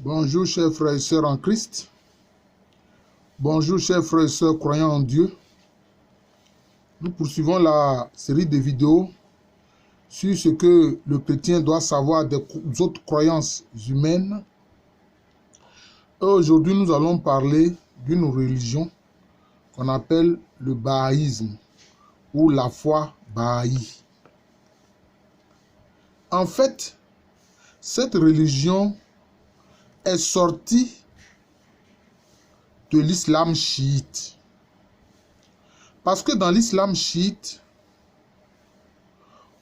Bonjour chers frères et sœurs en Christ. Bonjour chers frères et sœurs croyants en Dieu. Nous poursuivons la série de vidéos sur ce que le chrétien doit savoir des autres croyances humaines. Et aujourd'hui, nous allons parler d'une religion qu'on appelle le bahaïsme ou la foi bahaï. En fait, cette religion est sortie de l'islam chiite. Parce que dans l'islam chiite,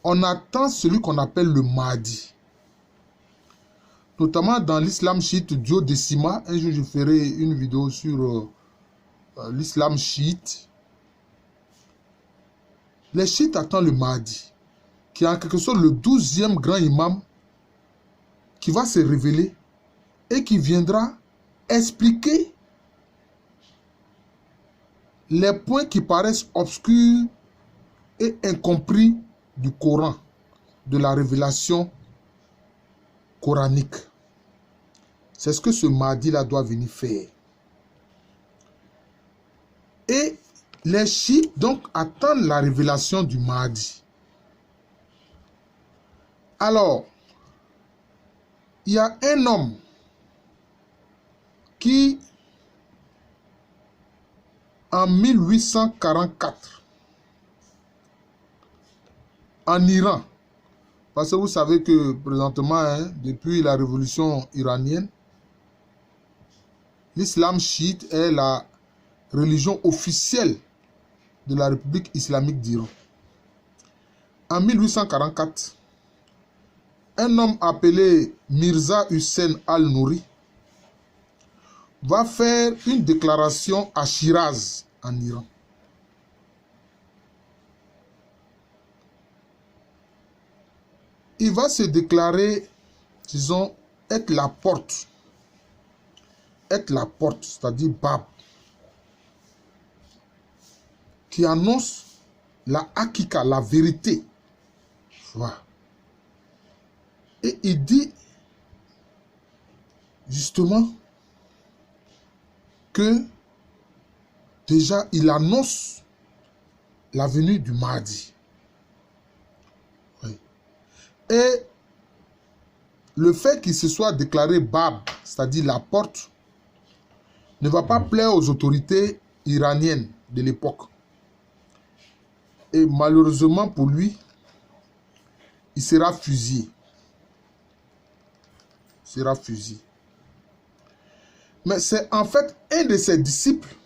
on attend celui qu'on appelle le Mahdi. Notamment dans l'islam chiite duodécimaire. Un jour, je ferai une vidéo sur l'islam chiite. Les chiites attendent le Mahdi, qui est en quelque sorte le 12e grand imam qui va se révéler et qui viendra expliquer les points qui paraissent obscurs et incompris du Coran, de la révélation coranique. C'est ce que ce Mahdi-là doit venir faire. Et les chiites donc attendent la révélation du Mahdi. Alors, il y a un homme qui, en 1844, en Iran, parce que vous savez que présentement, depuis la révolution iranienne, l'islam chiite est la religion officielle de la République islamique d'Iran. En 1844, un homme appelé Mirza Hussein al-Nouri va faire une déclaration à Shiraz, en Iran. Il va se déclarer, disons, être la porte, c'est-à-dire Bab, qui annonce la hakika, la vérité. Voilà. Et il dit justement que déjà il annonce la venue du Mahdi. Oui. Et le fait qu'il se soit déclaré Bab, c'est-à-dire la porte, ne va pas plaire aux autorités iraniennes de l'époque. Et malheureusement pour lui, il sera fusillé. Mais c'est en fait un de ses disciples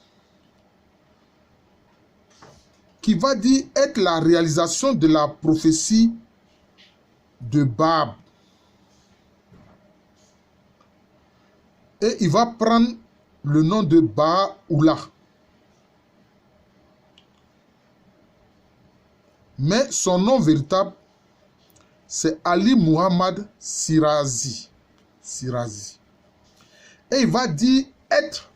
qui va dire être la réalisation de la prophétie de Bab. Et il va prendre le nom de Baha'u'llah. Mais son nom véritable, c'est Ali Muhammad Shirazi. Et il va dire être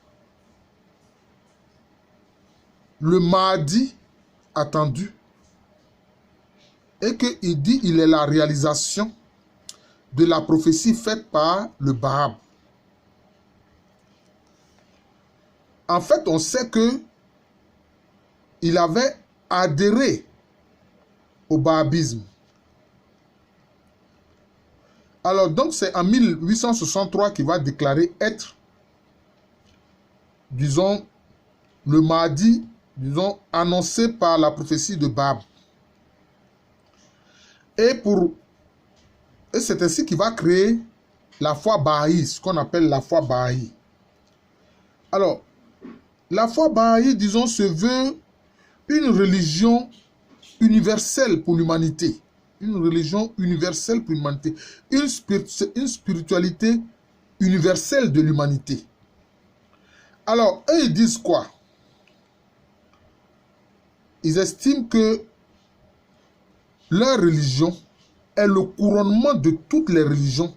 le Mahdi attendu. Et qu'il dit il est la réalisation de la prophétie faite par le Bahab. En fait, on sait que il avait adhéré au bahabisme. Alors donc c'est en 1863 qu'il va déclarer être, disons, le Mahdi, disons, annoncé par la prophétie de Bab. Et c'est ainsi qu'il va créer la foi Baha'i, ce qu'on appelle la foi Baha'i. Alors, la foi Baha'i, disons, se veut une religion universelle pour l'humanité. Une religion universelle pour l'humanité. Une spiritualité universelle de l'humanité. Alors, eux, ils disent quoi? Ils estiment que leur religion est le couronnement de toutes les religions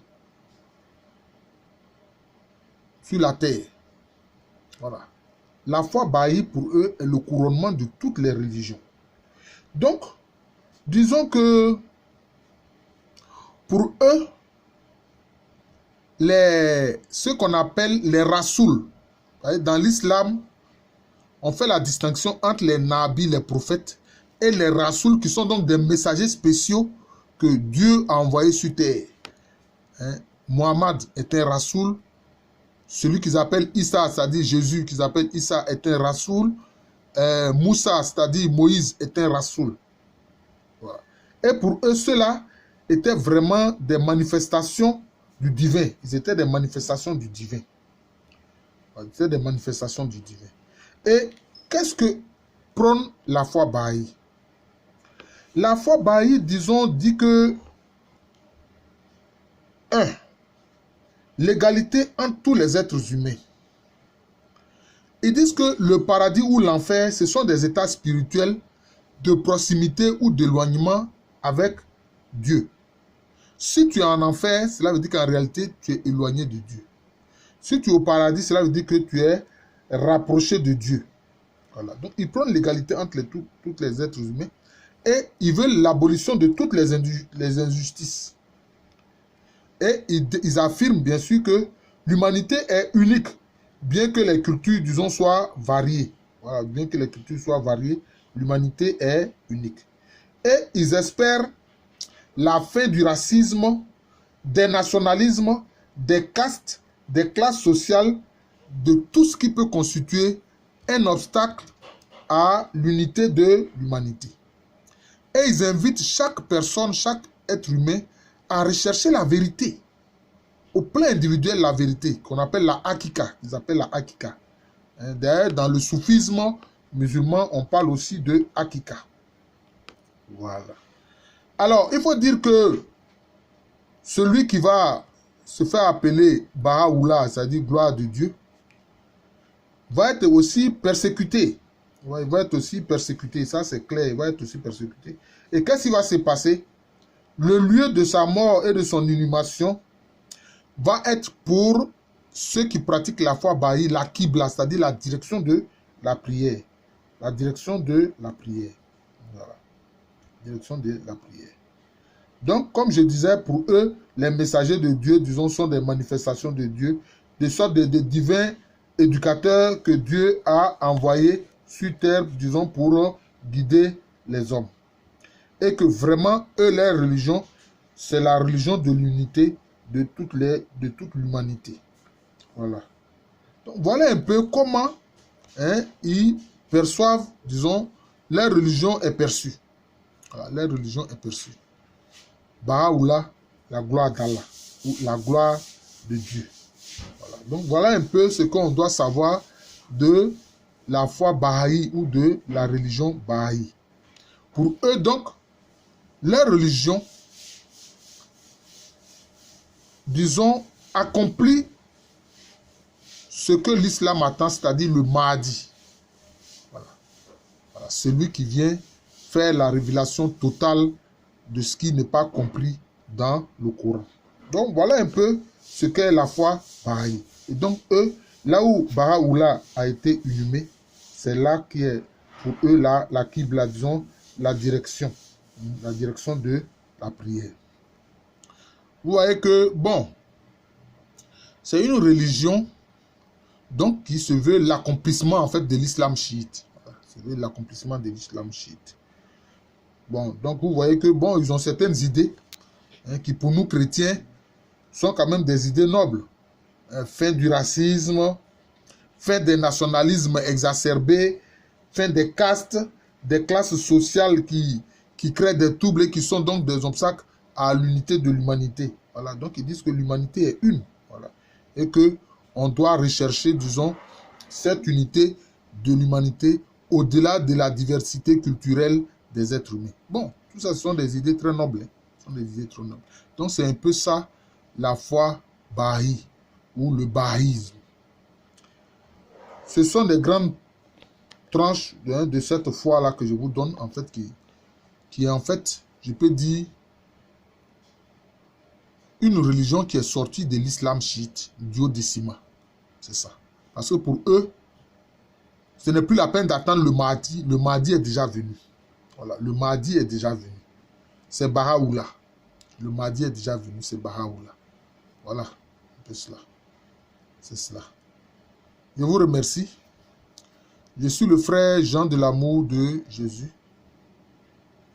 sur la terre. Voilà. La foi Baha'i, pour eux, est le couronnement de toutes les religions. Donc, disons que pour eux, ce qu'on appelle les rasouls. Dans l'islam, on fait la distinction entre les nabis, les prophètes, et les rasouls qui sont donc des messagers spéciaux que Dieu a envoyés sur terre. Mohammed est un rasoul. Celui qu'ils appellent Issa, c'est-à-dire Jésus, qu'ils appellent Issa, est un rasoul. Moussa, c'est-à-dire Moïse, est un rasoul. Voilà. Et pour eux, ceux-là étaient vraiment des manifestations du divin. Ils étaient des manifestations du divin. Ils étaient des manifestations du divin. Et qu'est-ce que prône la foi Baha'i? La foi Baha'i, disons, dit que 1. L'égalité entre tous les êtres humains. Ils disent que le paradis ou l'enfer, ce sont des états spirituels de proximité ou d'éloignement avec Dieu. Si tu es en enfer, cela veut dire qu'en réalité, tu es éloigné de Dieu. Si tu es au paradis, cela veut dire que tu es rapproché de Dieu. Voilà. Donc, ils prennent l'égalité entre tous les êtres humains et ils veulent l'abolition de toutes les injustices. Et ils affirment bien sûr que l'humanité est unique, bien que les cultures, disons, soient variées. Voilà, bien que les cultures soient variées, l'humanité est unique. Et ils espèrent la fin du racisme, des nationalismes, des castes, des classes sociales, de tout ce qui peut constituer un obstacle à l'unité de l'humanité. Et ils invitent chaque personne, chaque être humain à rechercher la vérité. Au plan individuel, la vérité, qu'on appelle la hakika. Ils appellent la hakika. D'ailleurs, dans le soufisme musulman, on parle aussi de hakika. Voilà. Alors, il faut dire que celui qui va se faire appeler Baha'u'llah, c'est-à-dire gloire de Dieu, va être aussi persécuté. Il va être aussi persécuté, ça c'est clair, il va être aussi persécuté. Et qu'est-ce qui va se passer? Le lieu de sa mort et de son inhumation va être pour ceux qui pratiquent la foi Baha'i, la Qibla, c'est-à-dire la direction de la prière. La direction de la prière. Voilà. Direction de la prière. Donc, comme je disais, pour eux, les messagers de Dieu, disons, sont des manifestations de Dieu, des sortes de divins éducateurs que Dieu a envoyés sur terre, disons, pour guider les hommes. Et que vraiment, eux, leur religion, c'est la religion de l'unité de toute l'humanité. Voilà. Donc, voilà un peu comment ils perçoivent, disons, leur religion est perçue. Voilà, leur religion est perçue. Baha'u'llah, la gloire d'Allah, ou la gloire de Dieu. Voilà. Donc, voilà un peu ce qu'on doit savoir de la foi Baha'i ou de la religion Baha'i. Pour eux, donc, leur religion, disons, accomplit ce que l'islam attend, c'est-à-dire le Mahdi. Voilà. Voilà. Celui qui vient faire la révélation totale de ce qui n'est pas compris dans le Coran. Donc, voilà un peu ce qu'est la foi Baha'i. Et donc, eux, là où Baha'u'llah a été inhumé, c'est là qui est, pour eux, la Qibla, disons, la direction de la prière. Vous voyez que, bon, c'est une religion donc qui se veut l'accomplissement en fait de l'islam chiite. Voilà, se veut l'accomplissement de l'islam chiite. Bon, donc vous voyez que, bon, ils ont certaines idées qui pour nous chrétiens sont quand même des idées nobles. Fin du racisme, fin des nationalismes exacerbés, fin des castes, des classes sociales qui créent des troubles et qui sont donc des obstacles à l'unité de l'humanité. Voilà, donc ils disent que l'humanité est une. Voilà, et que on doit rechercher, disons, cette unité de l'humanité au-delà de la diversité culturelle des êtres humains. Bon, tout ça, ce sont des idées très nobles. Ce sont des idées très nobles. Donc, c'est un peu ça, la foi Baha'i, ou le bahaïsme. Ce sont des grandes tranches de cette foi-là que je vous donne, en fait, qui est, en fait, je peux dire, une religion qui est sortie de l'islam chiite, duodécimain. C'est ça. Parce que pour eux, ce n'est plus la peine d'attendre le Mahdi. Le Mahdi est déjà venu. Voilà, le Mahdi est déjà venu. C'est Baha'u'llah. Le Mahdi est déjà venu, c'est Baha'u'llah. Voilà. peu cela. C'est cela. Je vous remercie. Je suis le frère Jean de l'amour de Jésus.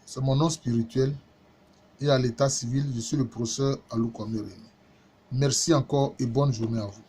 C'est mon nom spirituel. Et à l'état civil, je suis le professeur Alou Kwame Rémy. Merci encore et bonne journée à vous.